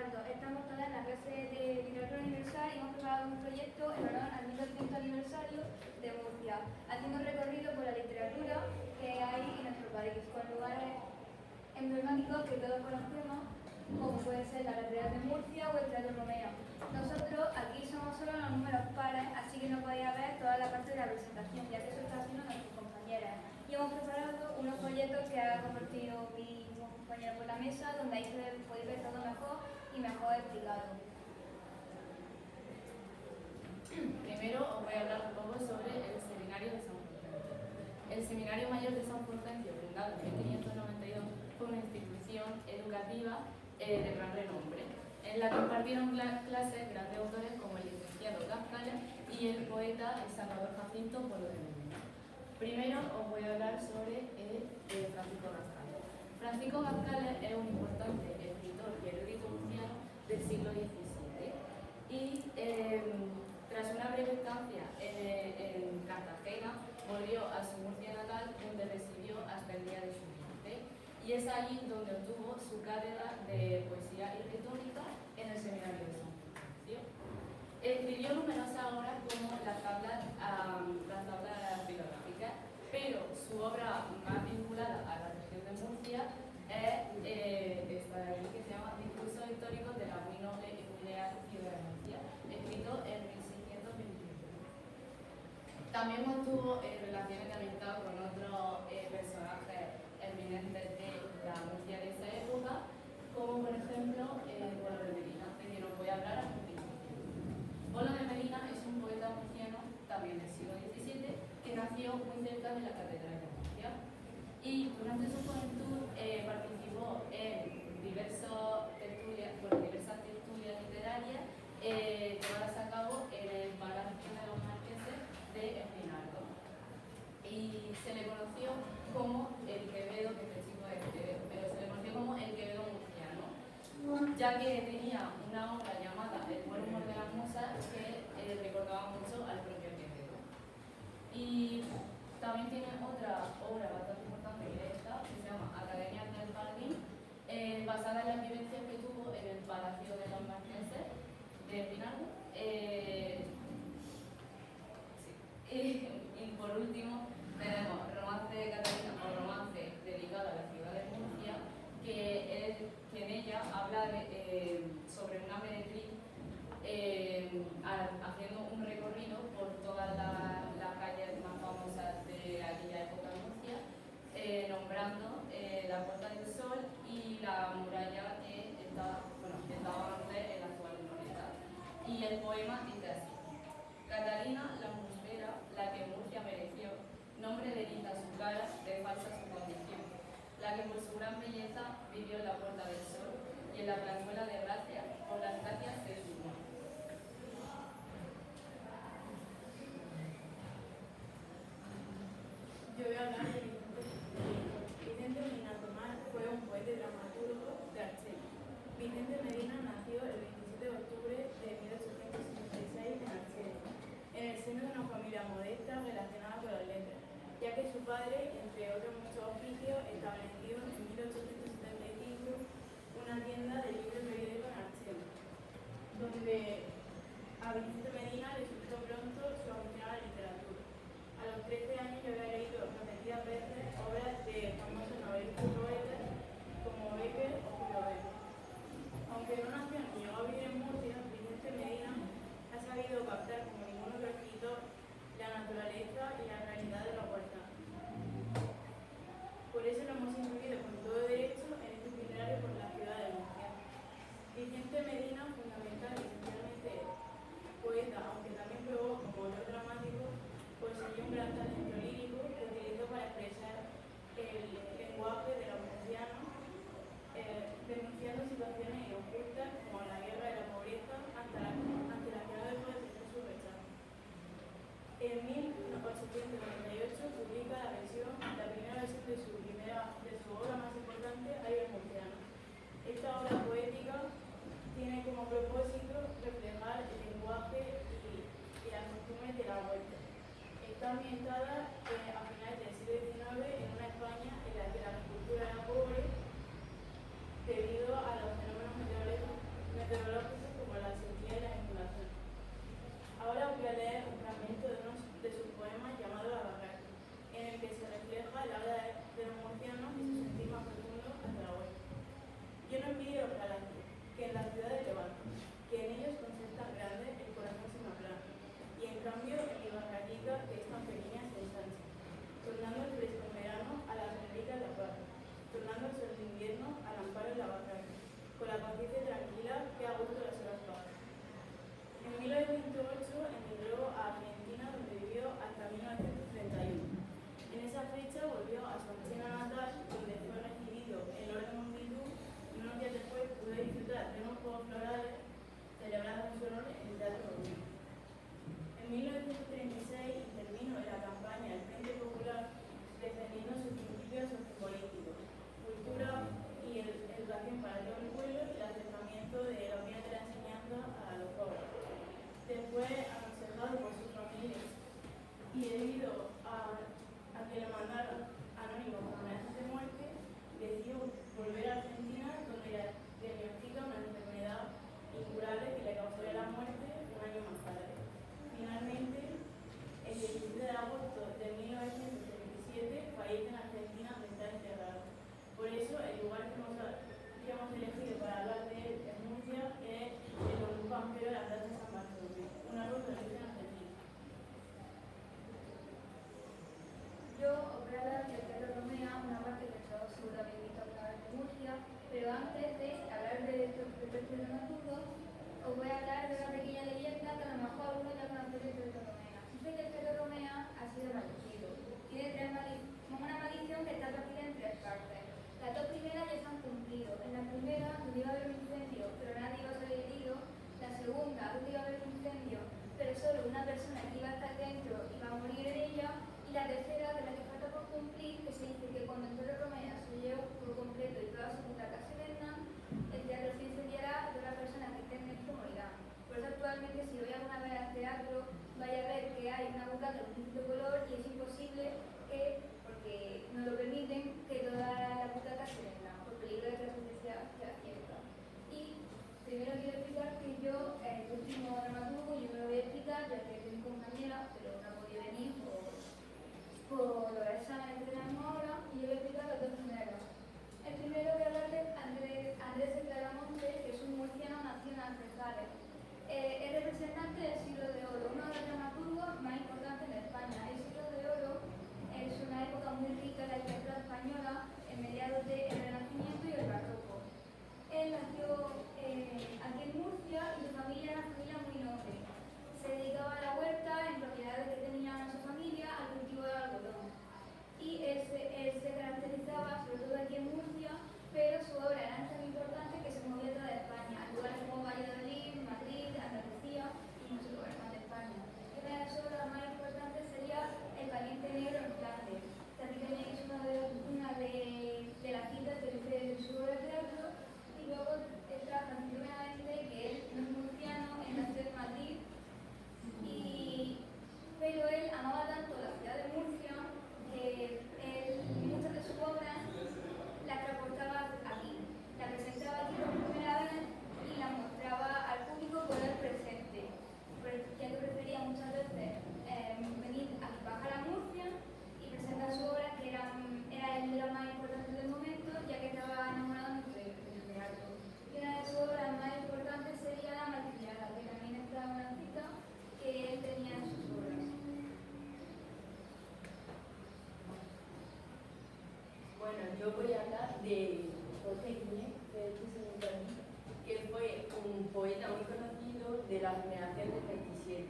Gerardo. Estamos todas en la clase de literatura universal y hemos preparado un proyecto en honor al 1200 aniversario de Murcia, haciendo un recorrido por la literatura que hay en nuestro país, con lugares emblemáticos que todos conocemos, como puede ser la Catedral de Murcia o el Teatro Romeo. Nosotros aquí somos solo los números pares, así que no podéis ver toda la parte de la presentación, ya que eso está haciendo nuestros compañeras. Y hemos preparado unos folletos que ha compartido mi compañero por la mesa, donde ahí podéis ver todo mejor y mejor explicado. Primero os voy a hablar un poco sobre el Seminario de San Fulgencio. El Seminario Mayor de San Fulgencio, fundado en 1592, fue una institución educativa de gran renombre, en la que impartieron clases grandes autores como el licenciado Gascala y el poeta Salvador Jacinto Polo de Medina. Primero os voy a hablar sobre Francisco Gascala. Francisco Gascala es un importante escritor y erudito murciano del siglo XVII y tras una breve estancia en Cartagena volvió a su Murcia natal, donde residió hasta el día de su muerte, y es allí donde obtuvo su cátedra de poesía y retórica en el Seminario de San Fulgencio. Escribió numerosas obras como las tablas filológicas, pero su obra más vinculada a la región de Murcia es esta de aquí, que se llama Discursos históricos de la muy noble y muy leal ciudad de Murcia, escrito en 1621. También mantuvo relaciones de amistad con otros personajes eminentes de la Murcia de esa época, como por ejemplo Polo de Medina, de quien os voy a hablar a continuación. Polo de Medina es un poeta murciano, también del siglo XVII, que nació muy cerca de la Catedral de Murcia. Y durante su juventud participó en diversas tertulias literarias llevadas a cabo en el Palacio de los Marqueses de Espinardo. Y se le conoció como el Quevedo, que este chico es Quevedo, pero se le conoció como el Quevedo murciano, ya que tenía una obra llamada El buen humor de las musas que recordaba mucho al propio Quevedo. Y también tiene otra obra bastante importante que es esta, que se llama Academias del Jardín, basada en las vivencias que tuvo en el Palacio de los Marqueses de Pinardo. Y por último tenemos Romance de Catalina, o romance dedicado a la ciudad de Murcia, que en ella habla sobre una meretriz haciendo un recorrido por todas las calles más famosas de aquella época de Murcia, nombrando la Puerta del Sol y la muralla que estaba antes en la actual Glorieta. Y el poema dice así: Catalina, la murciera, la que Murcia mereció, nombre dedica a su cara, de falsa su condición, la que por su gran belleza vivió en la Puerta del Sol y en la Plazuela de Gracia, por las gracias de su humor. Yo voy a hablar de Vicente Medina Tomás. Fue un poeta y dramaturgo de Archena. Vicente Medina nació el 27 de octubre de 1866 en Archena, en el seno de una familia modesta relacionada con las letras, ya que su padre, entre otros muchos oficios, estableció en 1875 una tienda de libros metodológicos como la sentía y la vinculación. Ahora voy a leer un fragmento de uno de sus poemas llamado La Barraca, en el que se refleja la hora de los murcianos y su sentir más profundo hacia la huerta. Yo no envidio los palacios, que en la ciudad de Levante, que en ellos con ser tan grande el corazón se me aplana, y en cambio en mi barraquita, que es tan pequeña, se ensancha, tornando el fresco en verano a la sombría en la paz, tornando el sol de invierno al amparo en la barraca, con la paciencia tranquila que a gusto las horas pasan. En 1908 emigró a Argentina, donde vivió hasta 1931. En esa fecha volvió a su Archena natal, donde fue recibido en Orden Multitud, y unos días después pudo disfrutar de unos Juegos Florales celebrados en su honor en el Teatro Rodríguez. En 1936 intervino en la campaña del Frente Popular, defendiendo sus principios sociopolíticos, cultura y educación para todo el pueblo y el acercamiento de la unidad de la enseñanza a los pobres. Después, aconsejado por su familia y debido a que le mandaron anónimos con amenazas de muerte, decidió volver a Argentina, donde le diagnostica una enfermedad incurable que le causaría la muerte un año más tarde. Finalmente, el 17 de agosto de 1977 fallece en Argentina donde está enterrado. Por eso, el lugar que hemos elegido para hablar de él en Murcia es el Ombú Campero de la Plaza de San Bartolomé, un árbol de origen argentino. Yo os voy a hablar del Teatro Romea, una parte que todos seguramente visto alguna vez de Murcia, pero antes de hablar de este dramaturgo, os voy a hablar de una pequeña leyenda que a lo mejor algunos ya conocéis del Teatro Romea. Dice que el Teatro Romea ha sido maldecido. Tiene una maldición que está partida en tres partes. Las dos primeras ya se han cumplido. En la primera, donde iba a haber un incendio, pero nadie iba a salir herido. La segunda, donde iba a haber un incendio, pero solo una persona que iba a estar dentro iba a morir en ella. Y la tercera, de la que falta por cumplir, que se dice que cuando el Teatro Romea se lleve por completo y todas sus butacas se vendan, el teatro se incendiará y todas las personas que estén dentro morirán. Por eso actualmente, si voy alguna vez al teatro, vaya a ver que hay una butaca de un distinto color y es imposible que, porque no lo permiten, que todas las butacas se vendan, por peligro de que la sentencia sea cierta. Y primero quiero explicar que yo, el último dramaturgo, yo me lo voy a explicar, ya que es mi compañera, pero no ha podido venir por los exámenes que tenemos ahora, y yo voy a explicar los dos primeros. El primero voy a hablar de Andrés de Claramonte, que es un murciano nacido en Algeciras. Es representante del Siglo de Oro, uno de los dramaturgos más importantes de España. El Siglo de Oro es una época muy rica de la literatura española en mediados del Renacimiento y el Barroco. Él nació aquí en Murcia y su familia era una familia muy noble. Se dedicaba a la huerta en propiedades que tenían en su familia al cultivo de algodón. Y él se caracterizaba, sobre todo aquí en Murcia, pero su obra era tan importante que se movía a toda España, a lugares como Valladolid, Madrid, Andalucía y muchos lugares más de España. Y una de las obras más importantes sería El Valiente Negro en Flandes. También tenéis una de las citas de su obra de teatro, y luego está tranquilamente que él no es murciano, él nació en Madrid, pero él amaba tanto la ciudad de Murcia que muchas de sus obras las transportaba aquí, la presentaba aquí por primera vez y la mostraba al público con el presente, ya que prefería muchas veces venir a bajar a Murcia y presentar su obra, que era el de los más importantes del momento, ya que estaba enamorado del teatro. Y una de sus obras más importantes sería La Malcriada, que también está una cita que él tenía en sus obras. Bueno, yo voy a hablar de José Guillén, que fue un poeta muy conocido de la generación del 27,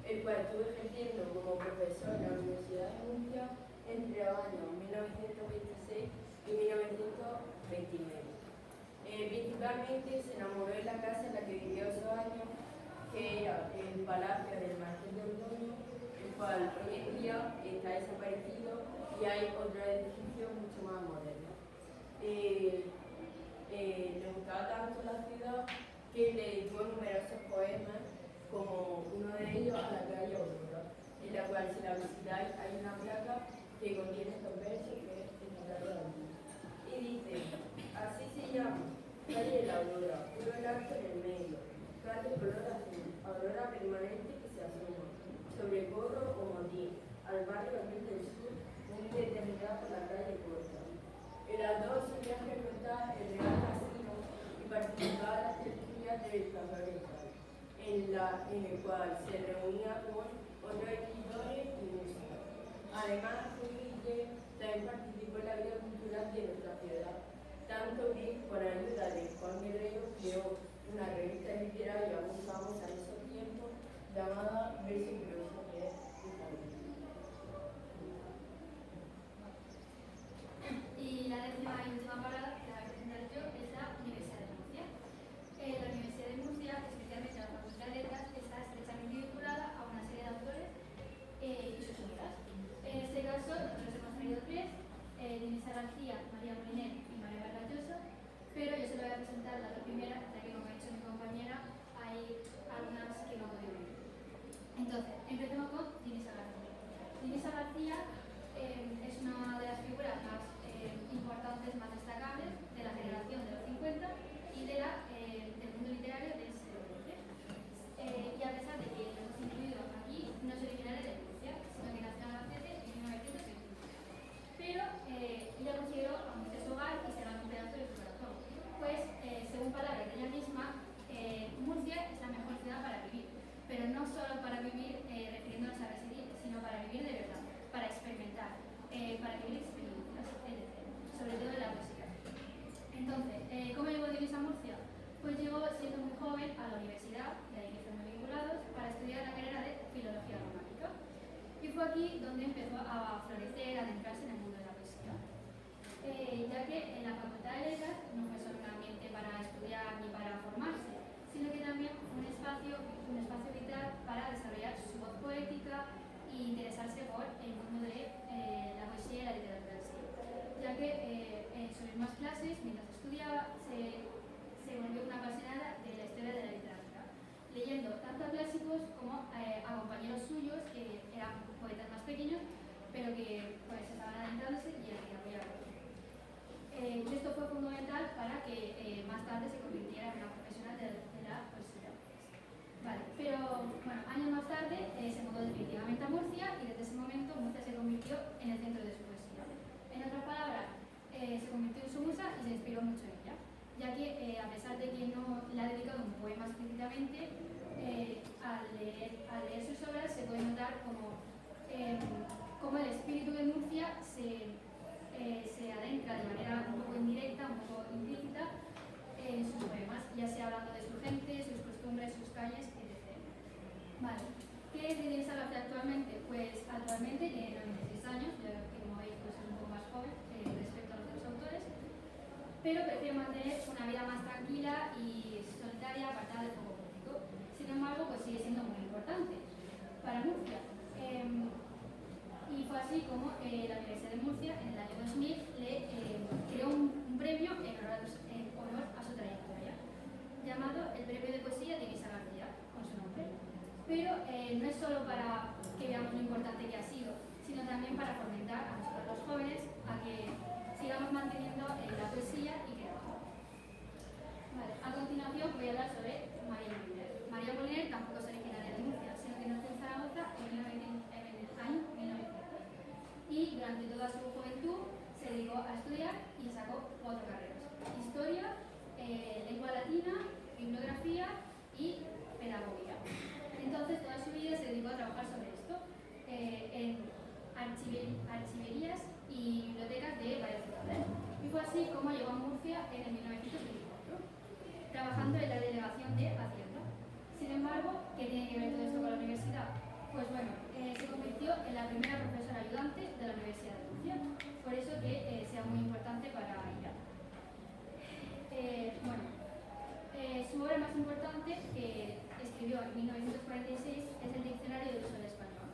el cual estuvo ejerciendo como profesor en la Universidad de Murcia entre los años 1926 y 1929. Principalmente se enamoró de la casa en la que vivió esos años, que era el Palacio del Marqués de Ordoño, el cual hoy en día está desaparecido y hay otro edificio mucho más moderno. Le gustaba tanto la ciudad que le dedicó numerosos poemas, como uno de ellos a la calle Aurora, en la cual, si la visitáis, hay una placa que contiene estos versos, que es esta placa de aquí. Y dice: así se llama calle La Aurora, puro el arco en el medio, calle color azul, aurora permanente que se asoma, sobre corro o motín, al barrio Abril del Sur, humilde eternidad por la calle corta. El A2 solía frecuentar el Real Casino y participar en las tertulias del Cabaret, en el cual se reunía con otros escritores y músicos. Además, Guille también participó en la vida cultural de nuestra ciudad, tanto que, con ayuda de Juan Guerrero, creó una revista literaria muy famosa en esos tiempos llamada Verso y Prosa, que es infantil. Y la décima y última parada que la voy a presentar yo es la Universidad de Murcia. La Universidad de Murcia, especialmente la Facultad de Letras, está estrechamente vinculada a una serie de autores y sus obras. En este caso, nosotros hemos traído tres, Denisa García, María Moliner y María Vargas Llosa, pero yo se lo voy a presentar la primera, ya que como ha dicho mi compañera, hay algunas que no he podido ver. Entonces, empecemos con Denisa García. Denisa García es una de las figuras más importantes, más destacables de la generación de los 50 y del mundo literario del siglo XX. Y a pesar de que lo hemos incluido aquí, no es originaria de Murcia, sino que nació en Albacete en 1925. Pero ella consideró a Murcia su hogar y se ganó un pedazo de su corazón. Pues, según palabras de ella misma, Murcia es la mejor ciudad para vivir, pero no solo para vivir refiriéndonos a residir, sino para vivir de verdad, para experimentar, para vivir experiencias, etc., sobre todo en la poesía. Entonces, ¿cómo llegó Denisa a Murcia? Pues llegó siendo muy joven a la universidad, de ahí que estamos vinculados, para estudiar la carrera de Filología Románica. Y fue aquí donde empezó a florecer, a adentrarse en el mundo de la poesía. Ya que en la Facultad de Letras no fue solo un ambiente para estudiar ni para formarse, sino que también fue un espacio vital para desarrollar su voz poética e interesarse por el mundo de la poesía y la literatura en sí. Ya que en sus mismas clases, mientras estudiaba, se volvió una apasionada de la historia de la literatura, leyendo tanto a clásicos como a compañeros suyos que eran poetas más pequeños, pero que pues estaban adentrándose y apoyaban. Esto fue fundamental para que más tarde se convirtiera en una profesional de la poesía. Vale, pero bueno, años más tarde se mudó definitivamente a Murcia y desde ese momento Murcia se convirtió en el centro de su poesía. En otras palabras, se convirtió en su musa y se inspiró mucho en ella, ya que a pesar de que no le ha dedicado un poema explícitamente, al leer sus obras se puede notar como el espíritu de Murcia se adentra de manera un poco indirecta, un poco implícita en sus poemas, ya sea hablando de su gente, sus costumbres, sus calles, etc. Vale. ¿Qué es Denisa García actualmente? Pues actualmente tiene 96 años, ya que como veis pues es un poco más joven respecto a los otros autores, pero prefiere mantener una vida más tranquila y solitaria, apartada del foco público. Sin embargo, pues sigue siendo muy importante para Murcia. Y fue así como la Universidad de Murcia en el año 2000 le creó un premio en honor a su trayectoria, llamado el Premio de Poesía de Denisa García, con su nombre. Pero no es solo para que veamos lo importante que ha sido, sino también para fomentar a nosotros los jóvenes a que sigamos manteniendo la poesía y creando. Vale, a continuación voy a hablar sobre María Moliner. María Moliner tampoco es originaria de Murcia, sino que nació en Zaragoza en el año 1900. Y durante toda su juventud se dedicó a estudiar y sacó 4 carreras: Historia, Lengua Latina, Bibliografía y Pedagogía. Entonces toda su vida se dedicó a trabajar sobre esto en archiverías y bibliotecas de varias ciudades. Y fue así como llegó a Murcia en el 1924, trabajando en la delegación de Hacienda. Sin embargo, ¿qué tiene que ver todo esto con la universidad? Pues bueno, se convirtió en la primera profesora ayudante de la Universidad de Murcia, por eso que sea muy importante para ella. Su obra más importante, que escribió en 1946, es el Diccionario del Uso del Español,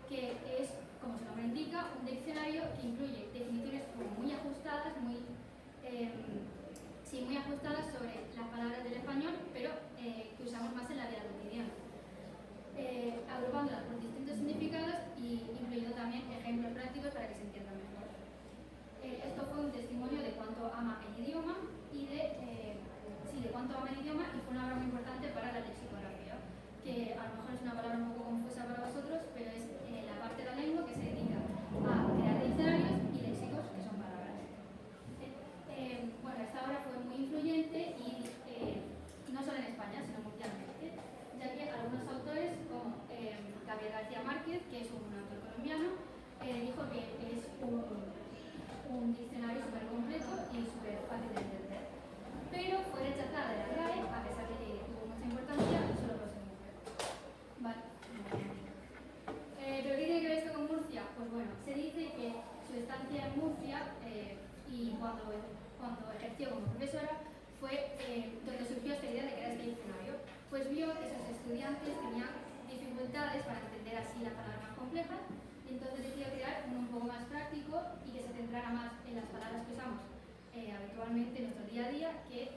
que es, como su nombre indica, un diccionario que incluye definiciones muy ajustadas, muy ajustadas sobre las palabras del español, pero que usamos más en la vida cotidiana, agrupándolas por distintos significados y incluyendo también ejemplos prácticos para que se entiendan mejor. Esto fue un testimonio de cuánto ama el idioma y de un toma del idioma y fue una obra muy importante para la lexicografía, que a lo mejor es una palabra un poco confusa para vosotros, pero es la parte de la lengua que se dedica a crear diccionarios y léxicos, que son palabras. Bueno, esta obra fue muy influyente y no solo en España, sino mundialmente, ya que algunos autores, como Gabriel García Márquez, que es un autor colombiano, dijo que es un diccionario súper completo y súper fácil de entender. Pero fue rechazada de la RAE, a pesar de que tuvo mucha importancia, solo por ser mujer. Vale. ¿Pero qué tiene que ver esto con Murcia? Pues bueno, se dice que su estancia en Murcia y cuando ejerció como profesora fue donde surgió esta idea de crear este diccionario. Pues vio que sus estudiantes tenían dificultades para entender así las palabras más complejas y entonces decidió crear uno un poco más práctico y que se centrara más en las palabras que usamos habitualmente en nuestro día a día que